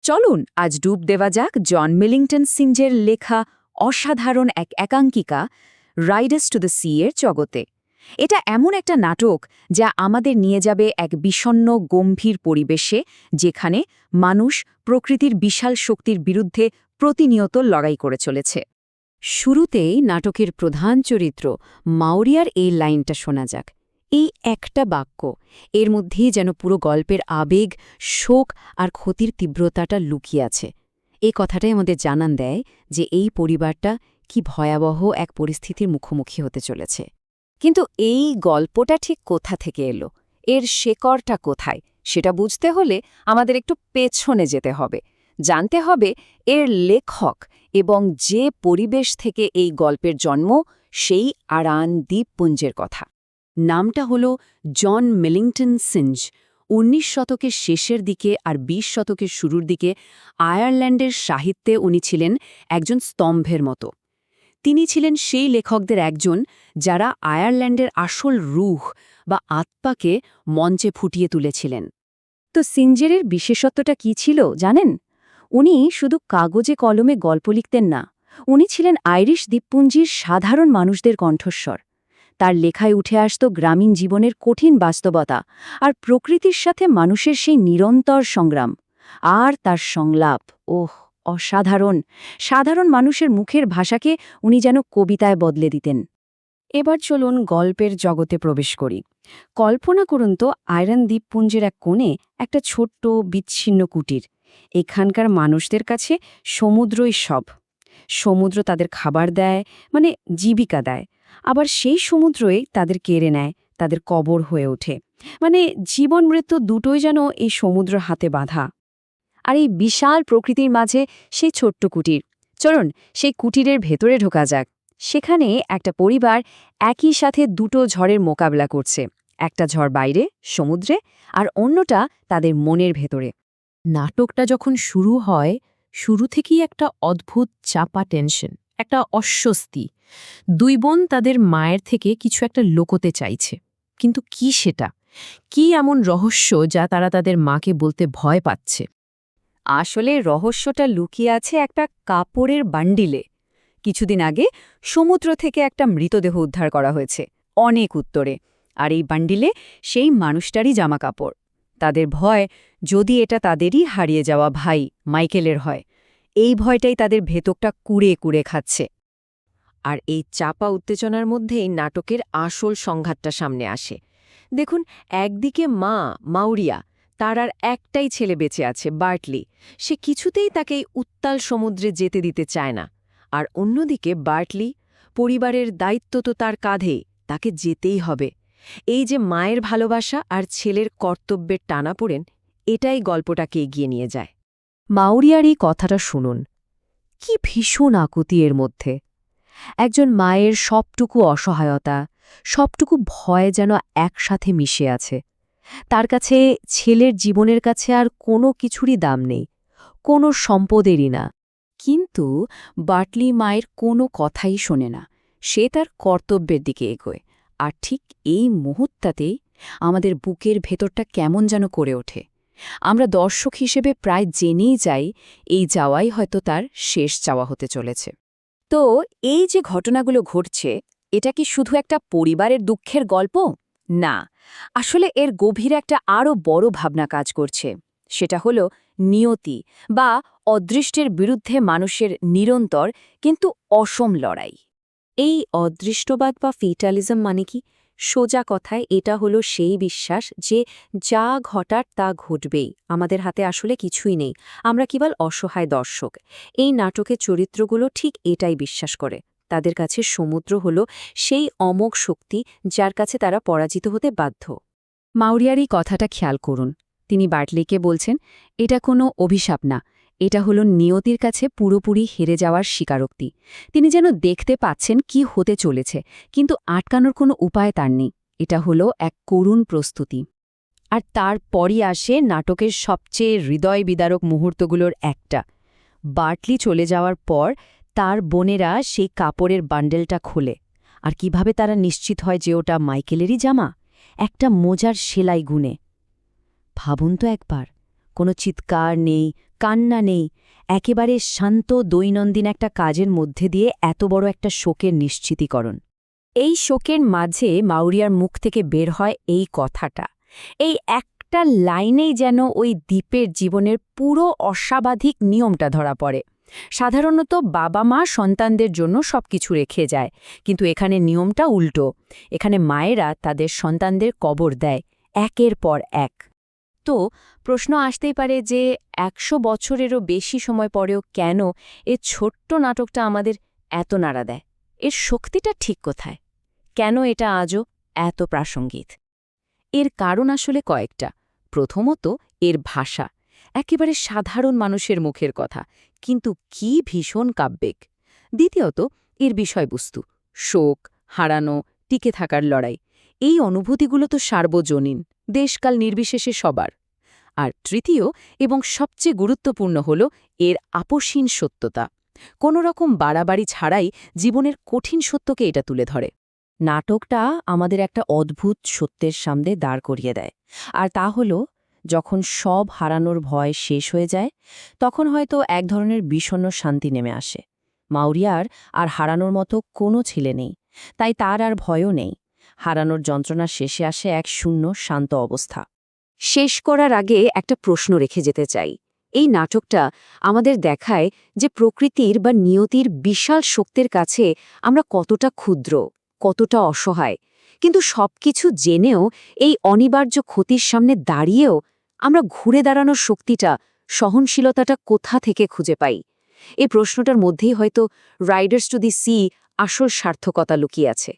চলুন আজ ডুব দেওয়া যাক জন মিলিংটন সিঞ্জের লেখা অসাধারণ এক একাঙ্কিকা রাইডার্স টু দ্য সি এর জগতে। এটা এমন একটা নাটক যা আমাদের নিয়ে যাবে এক বিষণ্ণ গম্ভীর পরিবেশে, যেখানে মানুষ প্রকৃতির বিশাল শক্তির বিরুদ্ধে প্রতিনিয়ত লড়াই করে চলেছে। শুরুতেই নাটকের প্রধান চরিত্র মাউরিয়ার এই লাইনটা শোনা যাক। এই একটা বাক্য, এর মধ্যেই যেন পুরো গল্পের আবেগ, শোক আর ক্ষতির তীব্রতাটা লুকিয়ে আছে। এই কথাটাই আমাদের জানান দেয় যে এই পরিবারটা কি ভয়াবহ এক পরিস্থিতির মুখোমুখি হতে চলেছে। কিন্তু এই গল্পটা ঠিক কোথা থেকে এলো, এর শেকড়টা কোথায়, সেটা বুঝতে হলে আমাদের একটু পেছনে যেতে হবে। জানতে হবে এর লেখক এবং যে পরিবেশ থেকে এই গল্পের জন্ম, সেই আরান দ্বীপপুঞ্জের কথা। নামটা হল জন মিলিংটন সিঞ্জ। ১৯ শতকের শেষের দিকে আর ২০ শতকের শুরুর দিকে আয়ারল্যান্ডের সাহিত্যে উনি ছিলেন একজন স্তম্ভের মতো। তিনি ছিলেন সেই লেখকদের একজন যারা আয়ারল্যান্ডের আসল রুহ বা আত্মাকে মঞ্চে ফুটিয়ে তুলেছিলেন। তো সিঞ্জেরের বিশেষত্বটা কি ছিল জানেন? উনি শুধু কাগজে কলমে গল্প লিখতেন না, উনি ছিলেন আইরিশ দ্বীপপুঞ্জির সাধারণ মানুষদের কণ্ঠস্বর। তার লেখায় উঠে আসত গ্রামীণ জীবনের কঠিন বাস্তবতা আর প্রকৃতির সাথে মানুষের সেই নিরন্তর সংগ্রাম। আর তার সংলাপ, অসাধারণ! সাধারণ মানুষের মুখের ভাষাকে উনি যেন কবিতায় বদলে দিতেন। এবার চলুন গল্পের জগতে প্রবেশ করি। কল্পনা করুন তো আয়রন দ্বীপপুঞ্জের এক কোণে একটা ছোট্ট বিচ্ছিন্ন কুটির। এখানকার মানুষদের কাছে সমুদ্রই সব। সমুদ্র তাদের খাবার দেয়, মানে জীবিকা দেয়। আবার সেই সমুদ্রই তাদের কেড়ে নেয়, তাদের কবর হয়ে ওঠে। মানে জীবন মৃত্যু দুটোই যেন এই সমুদ্র হাতে বাঁধা। আর এই বিশাল প্রকৃতির মাঝে সেই ছোট্ট কুটির। চলুন সেই কুটিরের ভেতরে ঢোকা যাক। সেখানে একটা পরিবার একই সাথে দুটো ঝড়ের মোকাবিলা করছে। একটা ঝড় বাইরে, সমুদ্রে, আর অন্যটা তাদের মনের ভেতরে। নাটকটা যখন শুরু হয়, শুরু থেকেই একটা অদ্ভুত চাপা টেনশন, একটা অস্বস্তি। দুই বোন তাদের মায়ের থেকে কিছু একটা লুকোতে চাইছে। কিন্তু কি সেটা? কি এমন রহস্য যা তারা তাদের মাকে বলতে ভয় পাচ্ছে? আসলে রহস্যটা লুকিয়ে আছে একটা কাপড়ের বান্ডিলে। কিছুদিন আগে সমুদ্র থেকে একটা মৃতদেহ উদ্ধার করা হয়েছে, অনেক উত্তরে। আর এই বান্ডিলে সেই মানুষটারই জামাকাপড়। তাদের ভয়, যদি এটা তাদেরই হারিয়ে যাওয়া ভাই মাইকেলের হয়। এই ভয়টাই তাদের ভেতরটা কুড়ে কুড়ে খাচ্ছে। আর এই চাপা উত্তেজনার মধ্যেই নাটকের আসল সংঘাতটা সামনে আসে। দেখুন, একদিকে মা মাউরিয়া, তার আর একটাই ছেলে বেঁচে আছে, বার্টলি। সে কিছুতেই তাকে এই উত্তাল সমুদ্রে যেতে দিতে চায় না। আর অন্যদিকে বার্টলি, পরিবারের দায়িত্ব তো তার কাঁধেই, তাকে যেতেই হবে। এই যে মায়ের ভালোবাসা আর ছেলের কর্তব্যের টানাপোড়েন, এটাই গল্পটাকে এগিয়ে নিয়ে যায়। মাউরিয়ার এই কথাটা শুনুন, কি ভীষণ আকুতি এর মধ্যে। একজন মায়ের সবটুকু অসহায়তা, সবটুকু ভয় যেন একসাথে মিশে আছে। তার কাছে ছেলের জীবনের কাছে আর কোনো কিছুরই দাম নেই, কোনো সম্পদেরই না। কিন্তু বার্টলি মায়ের কোনো কথাই শোনে না। সে তার কর্তব্যের দিকে এগোয়। আর ঠিক এই মুহূর্তটাতেই আমাদের বুকের ভেতরটা কেমন যেন করে ওঠে। আমরা দর্শক হিসেবে প্রায় জেনেই যাই এই যাওয়াই হয়তো তার শেষ যাওয়া হতে চলেছে। তো এই যে ঘটনাগুলো ঘটছে, এটা কি শুধু একটা পরিবারের দুঃখের গল্প? না, আসলে এর গভীরে একটা আরও বড় ভাবনা কাজ করছে। সেটা হলো নিয়তি বা অদৃষ্টের বিরুদ্ধে মানুষের নিরন্তর কিন্তু অসম লড়াই। এই অদৃষ্টবাদ বা ফেটালিজম মানে কি? সোজা কথায় এটা হলো সেই বিশ্বাস যে যা ঘটার তা ঘটবেই, আমাদের হাতে আসলে কিছুই নেই, আমরা কেবল অসহায় দর্শক। এই নাটকের চরিত্রগুলো ঠিক এটাই বিশ্বাস করে। তাদের কাছে সমুদ্র হলো সেই অমোঘ শক্তি যার কাছে তারা পরাজিত হতে বাধ্য। মাউরিয়ার এই কথাটা খেয়াল করুন। তিনি বার্টলিকে বলছেন, এটা কোনো অভিশাপ না, এটা হলো নিয়তির কাছে পুরোপুরি হেরে যাওয়ার স্বীকারোক্তি। তিনি যেন দেখতে পাচ্ছেন কি হতে চলেছে, কিন্তু আটকানোর কোনো উপায় তার নেই। এটা হলো এক করুণ প্রস্তুতি। আর তারপরই আসে নাটকের সবচেয়ে হৃদয় বিদারক মুহূর্তগুলোর একটা। বার্টলি চলে যাওয়ার পর তার বোনেরা সেই কাপড়ের বান্ডেলটা খোলে। আর কিভাবে তারা নিশ্চিত হয় যে ওটা মাইকেলেরই জামা? একটা মোজার সেলাই গুনে। ভাবুন তো একবার, কোনো চিৎকার নেই, কান্না নেই, একেবারে শান্ত দৈনন্দিন একটা কাজের মধ্যে দিয়ে এত বড় একটা শোকের নিশ্চিতীকরণ। এই শোকের মাঝে মাউরিয়ার মুখ থেকে বের হয় এই কথাটা। এই একটা লাইনেই যেন ওই দ্বীপের জীবনের পুরো অস্বাভাবিক নিয়মটা ধরা পড়ে। সাধারণত বাবা মা সন্তানদের জন্য সবকিছু রেখে যায়, কিন্তু এখানে নিয়মটা উল্টো। এখানে মায়েরা তাদের সন্তানদের কবর দেয় একের পর এক। তো প্রশ্ন আসতেই পারে যে ১০০ বছরেরও বেশি সময় পরেও কেন এ ছোট্ট নাটকটা আমাদের এত নাড়া দেয়? এর শক্তিটা ঠিক কোথায়? কেন এটা আজও এত প্রাসঙ্গিক? এর কারণ আসলে কয়েকটা। প্রথমত, এর ভাষা। একেবারে সাধারণ মানুষের মুখের কথা, কিন্তু কি ভীষণ কাব্যিক। দ্বিতীয়ত, এর বিষয়বস্তু। শোক, হারানো, টিকে থাকার লড়াই। এই অনুভূতিগুলো তো সার্বজনীন, দেশকাল নির্বিশেষে সবার। আর তৃতীয় এবং সবচেয়ে গুরুত্বপূর্ণ হল এর আপসীন সত্যতা। কোনো রকম বাড়াবাড়ি ছাড়াই জীবনের কঠিন সত্যকে এটা তুলে ধরে। নাটকটা আমাদের একটা অদ্ভুত সত্যের সামনে দাঁড় করিয়ে দেয়। আর তা হল, যখন সব হারানোর ভয় শেষ হয়ে যায়, তখন হয়তো এক ধরনের বিষণ্ণ শান্তি নেমে আসে। মাউরিয়ার আর হারানোর মতো কোনো ছেলে নেই, তাই তার আর ভয়ও নেই। হারানোর যন্ত্রণা শেষে আসে এক শূন্য শান্ত অবস্থা। শেষ করার আগে একটা প্রশ্ন রেখে যেতে চাই। এই নাটকটা আমাদের দেখায় যে প্রকৃতির বা নিয়তির বিশাল শক্তির কাছে আমরা কতটা ক্ষুদ্র, কতটা অসহায়। কিন্তু সবকিছু জেনেও, এই অনিবার্য ক্ষতির সামনে দাঁড়িয়েও আমরা ঘুরে দাঁড়ানোর শক্তিটা, সহনশীলতাটা কোথা থেকে খুঁজে পাই? এই প্রশ্নটার মধ্যেই হয়তো রাইডার্স টু দি সি আসল সার্থকতা লুকিয়ে আছে।